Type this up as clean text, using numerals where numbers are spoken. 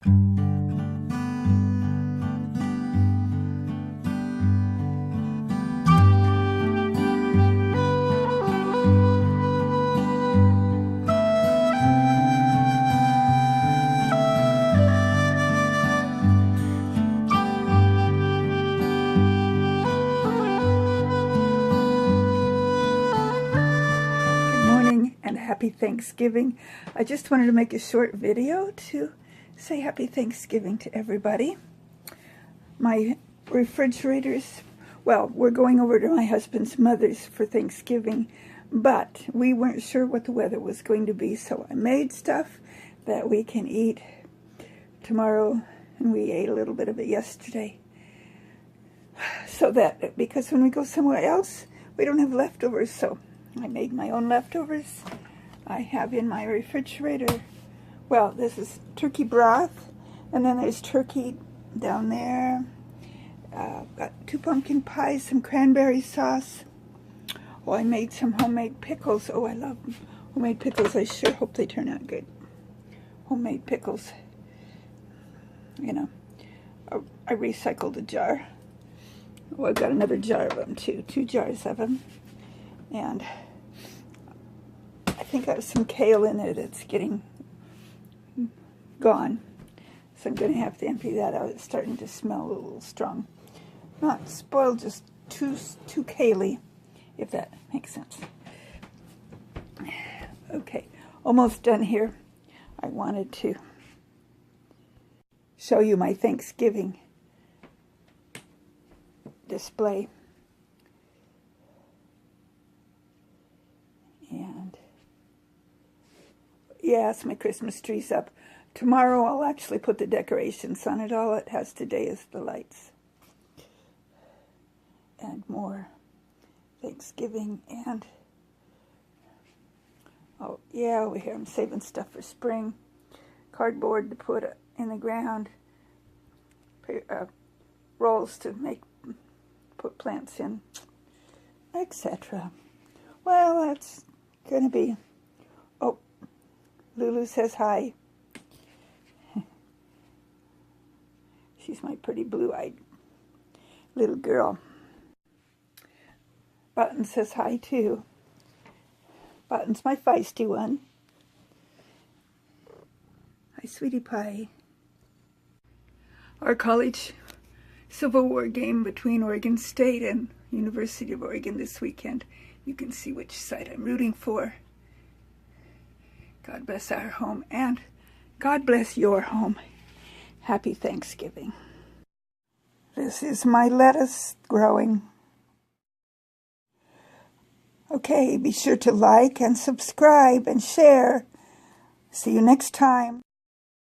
And happy Thanksgiving. I just wanted to make a short video to say happy Thanksgiving to everybody. My refrigerators, well, we're going over to my husband's mother's for Thanksgiving, but we weren't sure what the weather was going to be, so I made stuff that we can eat tomorrow, and we ate a little bit of it yesterday. So that, because when we go somewhere else, we don't have leftovers, so I made my own leftovers. I have in my refrigerator, well, this is turkey broth, and then there's turkey down there. Got 2 pumpkin pies, some cranberry sauce. Oh, I made some homemade pickles. Oh, I love homemade pickles. I sure hope they turn out good. Homemade pickles. You know, I recycled a jar. Oh, I've got another jar of them too. 2 jars of them. And I think I have some kale in there that's getting gone. So I'm going to have to empty that out. It's starting to smell a little strong. Not spoiled, just too kale-y, if that makes sense. Okay, almost done here. I wanted to show you my Thanksgiving display. And yes, my Christmas tree's up. Tomorrow I'll actually put the decorations on it. All it has today is the lights. And more Thanksgiving and, oh yeah, over here I'm saving stuff for spring. Cardboard to put in the ground. Rolls to put plants in, etc. Well, that's going to be, oh, Lulu says hi. She's my pretty blue-eyed little girl. Button says hi too. Button's my feisty one. Hi, sweetie pie. Our college Civil War game between Oregon State and University of Oregon this weekend. You can see which side I'm rooting for. God bless our home, and God bless your home. Happy Thanksgiving. This is my lettuce growing. Okay, be sure to like and subscribe and share. See you next time.